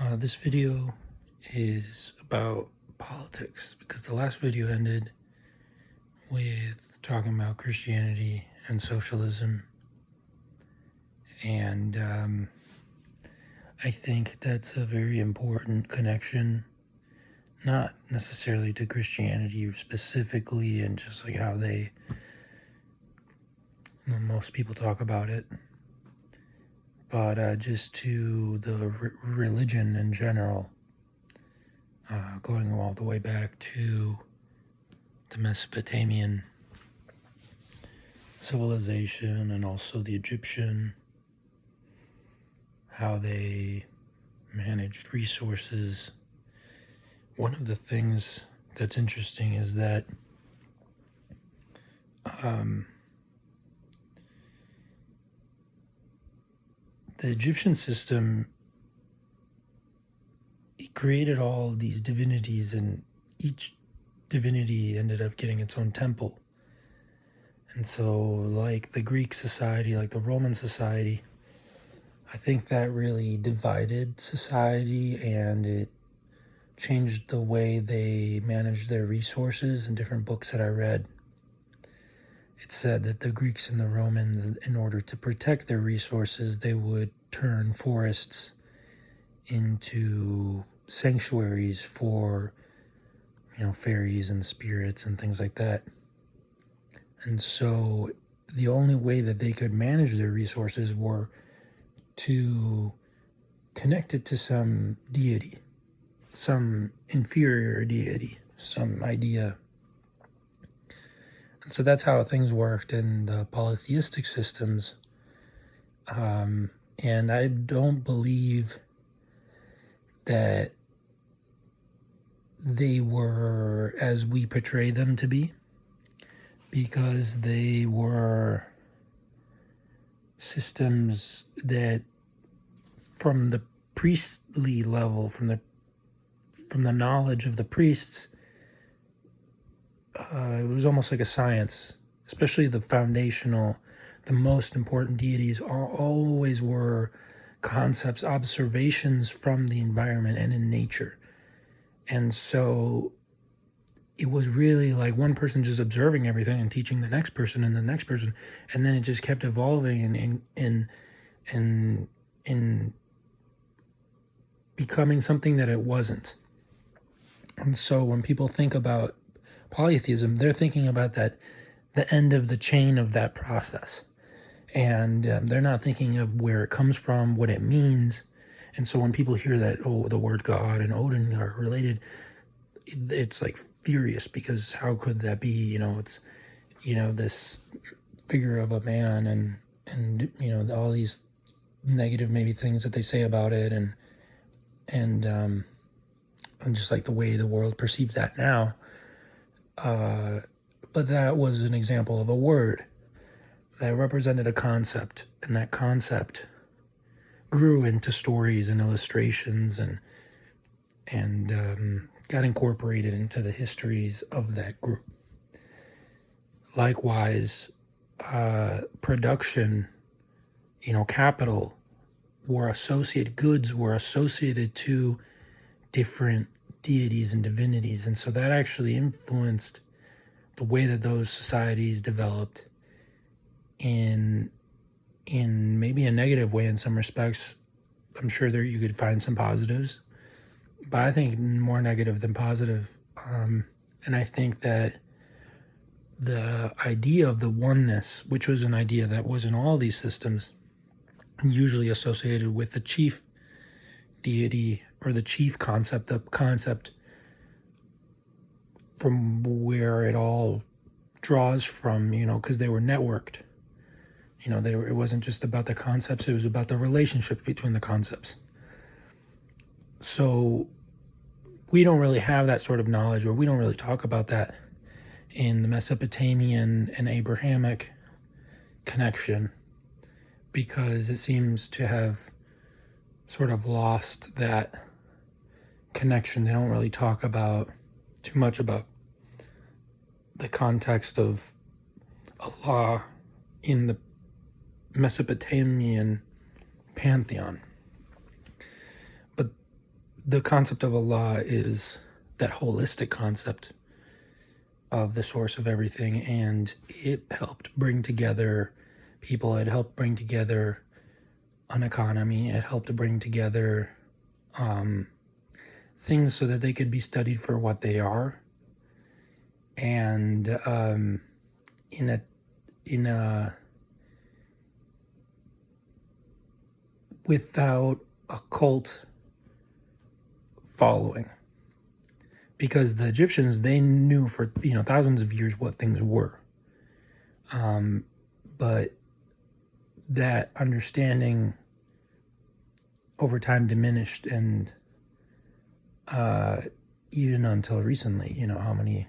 This video is about politics because the last video ended with talking about Christianity and socialism, and I think that's a very important connection, not necessarily to Christianity specifically and just like how most people talk about it, but just to the religion in general, going all the way back to the Mesopotamian civilization and also the Egyptian, how they managed resources. One of the things that's interesting is that the Egyptian system, it created all these divinities, and each divinity ended up getting its own temple. And so, like the Greek society, like the Roman society, I think that really divided society, and it changed the way they managed their resources. In different books that I read, it said that the Greeks and the Romans, in order to protect their resources, they would turn forests into sanctuaries for, fairies and spirits and things like that. And so the only way that they could manage their resources were to connect it to some deity, some inferior deity, some idea. And so that's how things worked in the polytheistic systems. And I don't believe that they were as we portray them to be, because they were systems that, from the priestly level, from the knowledge of the priests, it was almost like a science. Especially the foundational, the most important deities always were concepts, observations from the environment and in nature. And so it was really like one person just observing everything and teaching the next person and the next person, and then it just kept evolving and becoming something that it wasn't. And so when people think about polytheism, they're thinking about the end of the chain of that process, and they're not thinking of where it comes from, what it means. And so when people hear that, the word God and Odin are related, it's like furious, because how could that be? It's this figure of a man, and all these negative maybe things that they say about it, and just like the way the world perceives that now. But that was an example of a word that represented a concept, and that concept grew into stories and illustrations and got incorporated into the histories of that group. Likewise, production, capital, goods were associated to different deities and divinities, and so that actually influenced the way that those societies developed in maybe a negative way in some respects. I'm sure there you could find some positives, but I think more negative than positive. And I think that the idea of the oneness, which was an idea that was in all these systems, usually associated with the chief deity or the chief concept, the concept from where it all draws from, because they were networked. It wasn't just about the concepts, it was about the relationship between the concepts. So we don't really have that sort of knowledge, or we don't really talk about that in the Mesopotamian and Abrahamic connection, because it seems to have sort of lost that connection. They don't really talk about too much about the context of Allah in the Mesopotamian pantheon. But the concept of Allah is that holistic concept of the source of everything, and it helped bring together people. It helped bring together an economy. It helped to bring together things so that they could be studied for what they are, and in a without a cult following, because the Egyptians, they knew for thousands of years what things were, but that understanding over time diminished, and even until recently, how many